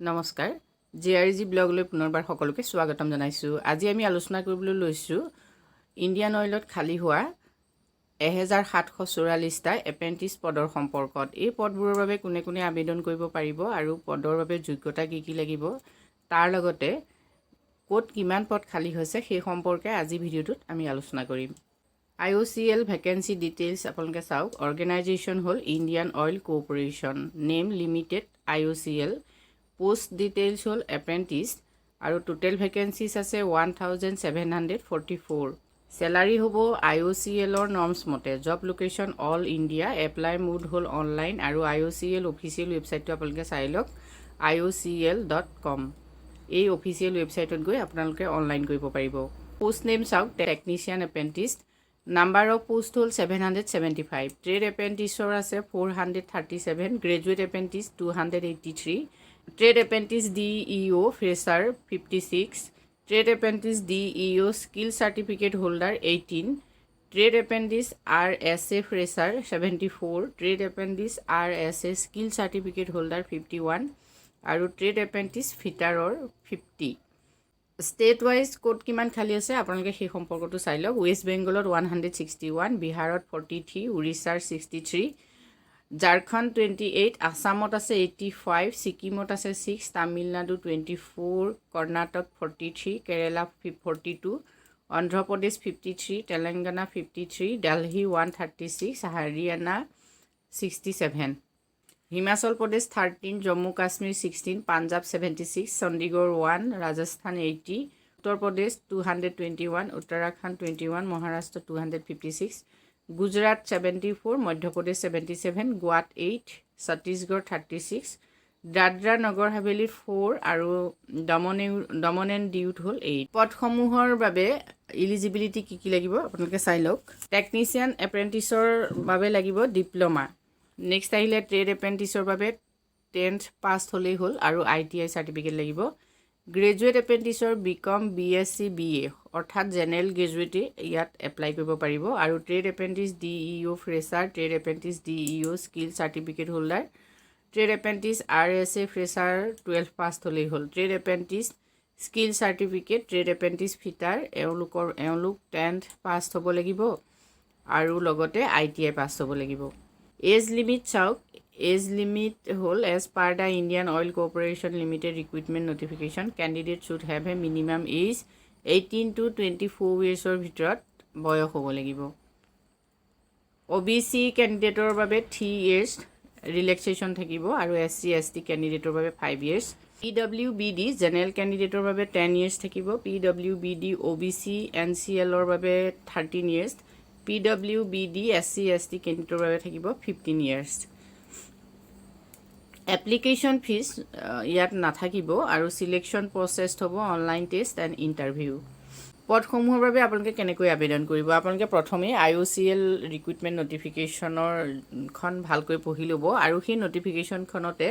নমস্কাৰ জেআৰজি ব্লগলৈ পুনৰবাৰ সকলোকে স্বাগতম জনাইছোঁ। আজি আমি আলোচনা কৰিবলৈ লৈছোঁ ইণ্ডিয়ান অইলত খালী হোৱা 1744টা এপ্ৰেণ্টিছ পদৰ সম্পৰ্কত। এই পদবোৰৰ বাবে কোনে কোনে আবেদন কৰিব পাৰিব আৰু পদৰ বাবে যোগ্যতা কি লাগিব, তাৰ লগতে ক'ত কিমান পদ খালী হৈছে সেই সম্পৰ্কে আজি ভিডিঅ'টোত আমি আলোচনা কৰিম। IOCL ভেকেঞ্চি ডিটেইলছ আপোনালোকে চাওক। অৰ্গেনাইজেশ্যন হ'ল Indian Oil corporation, name limited IOCL। Post details হ'ল এপ্ৰেণ্টিছ আৰু টোটেল ভেকেঞ্চিছ আছে 1744। চেলাৰী হ'ব IOCLৰ নৰ্মছ মতে। Job location all India. Apply mode হ'ল অনলাইন আৰু IOCL অফিচিয়েল ৱেবছাইটটো আপোনালোকে চাই লওক iocl.com। এই অফিচিয়েল ৱেবছাইটত গৈ আপোনালোকে অনলাইন কৰিব পাৰিব। পোষ্ট নেম চাওক technician apprentice. Number of post হ'ল 775। ট্ৰেড এপ্ৰেণ্টিছৰ আছে 437, graduate apprentice 283, trade apprentice DEO fresher 56, trade apprentice DEO skill certificate holder 18, trade apprentice RSA fresher 74, trade apprentice RSA skill certificate holder 51 আৰু trade apprentice ফিটাৰৰ 50। State wise ক'ত কিমান খালী আছে আপোনালোকে সেই সম্পৰ্কটো চাই লওক। ৱেষ্ট বেংগলত 161, বিহাৰত 43, উৰিষ্যাৰ 63, ঝাৰখণ্ড 28, আসামত আছে 85, ছিকিমত আছে 6, তামিলনাডু 24, কৰ্ণাটক 43, কেৰেলা 42, অন্ধ্ৰপ্ৰদেশ 53, তেলেংগানা 53, দিল্লী 136, হাৰিয়ানা 67, হিমাচল প্ৰদেশ 13, জম্মু কাশ্মীৰ 16, পাঞ্জাৱ 76, চণ্ডীগড় 1, ৰাজস্থান 80, উত্তৰ প্ৰদেশ 221, উত্তৰাখণ্ড 21, মহাৰাষ্ট্ৰ 256, গুজৰাট 74, মধ্যপ্ৰদেশ 77, গোৱাত 8, ছত্তীশগড় 36, দাদৰা নগৰ হাভেলী 4 আৰু দমন এণ্ড ডিউত হ'ল 8। পদসমূহৰ বাবে ইলিজিবিলিটি কি লাগিব আপোনালোকে চাই লওক। টেকনিচিয়ান এপ্ৰেণ্টিছৰ বাবে লাগিব ডিপ্ল'মা। নেক্সট আহিলে ট্ৰেড এপ্ৰেণ্টিছৰ বাবে 10th পাছ হ'লেই হ'ল আৰু ITI চাৰ্টিফিকেট লাগিব। গ্ৰেজুৱেট এপ্ৰেণ্টিছৰ BCom BSc BA অৰ্থাৎ জেনেৰেল গ্ৰেজুৱেটে ইয়াত এপ্লাই কৰিব পাৰিব আৰু trade apprentice DEO fresher, trade apprentice DEO skill certificate holder, trade apprentice RSA fresher 12 পাছ হ'লেই হ'ল। Trade apprentice skill certificate, trade apprentice fitter এওঁলোক 10th পাছ হ'ব লাগিব আৰু লগতে ITI পাছ হ'ব লাগিব। এজ লিমিট চাওক। এজ লিমিট হ'ল as per the Indian Oil Corporation Limited recruitment notification, candidate should have a minimum age 18 to 24 yearsৰ ভিতৰত বয়স হ'ব লাগিব। OBC কেণ্ডিডেটৰ বাবে 3 years ৰিলেক্সেশ্যন থাকিব আৰু SC ST কেণ্ডিডেটৰ বাবে 5 years। PWBD জেনেৰেল কেণ্ডিডেটৰ বাবে 10 years থাকিব। PWBD OBC NCLৰ বাবে 13 years। PWBD SC ST কেণ্ডিডেটৰ বাবে থাকিব 15 years। এপ্লিকেশ্যন ফিজ ইয়াত নাথাকিব আৰু চিলেকশ্যন প্ৰচেছ হ'ব অনলাইন টেষ্ট এণ্ড ইণ্টাৰভিউ। পদসমূহৰ বাবে আপোনালোকে কেনেকৈ আবেদন কৰিব? আপোনালোকে প্ৰথমে IOCL ৰিক্ৰুইটমেণ্ট নটিফিকেশ্যনৰখন ভালকৈ পঢ়ি ল'ব আৰু সেই নটিফিকেশ্যনখনতে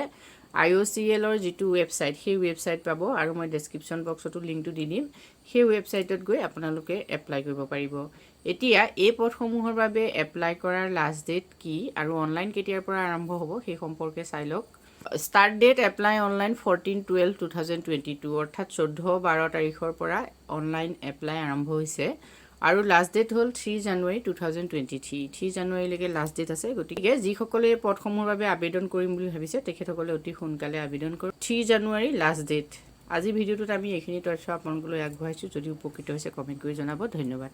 IOCLৰ যিটো ৱেবছাইট সেই ৱেবছাইট পাব আৰু মই ডেছক্ৰিপশ্যন বক্সতো লিংকটো দি দিম। সেই ৱেবছাইটত গৈ আপোনালোকে এপ্লাই কৰিব পাৰিব। এতিয়া এই পদসমূহৰ বাবে এপ্লাই কৰাৰ লাষ্ট ডেট কি আৰু অনলাইন কেতিয়াৰ পৰা আৰম্ভ হ'ব সেই সম্পৰ্কে চাই লওক। ষ্টাৰ্ট ডেট এপ্লাই অনলাইন 14/12/2022 অৰ্থাৎ 14/12 তাৰিখৰ পৰা অনলাইন এপ্লাই আৰম্ভ হৈছে আৰু লাষ্ট ডেট হ'ল 3 জানুৱাৰী 2023। 3 জানুৱাৰীলৈকে লাষ্ট ডেট আছে। গতিকে যিসকলে এই পদসমূহৰ বাবে আবেদন কৰিম বুলি ভাবিছে তেখেতসকলে অতি সোনকালে আবেদন কৰক। 3 জানুৱাৰী লাষ্ট ডেট। আজি ভিডিঅ'টোত আমি এইখিনি তথ্য আপোনালোকলৈ আগবঢ়াইছোঁ। যদি উপকৃত হৈছে কমেণ্ট কৰি জনাব। ধন্যবাদ।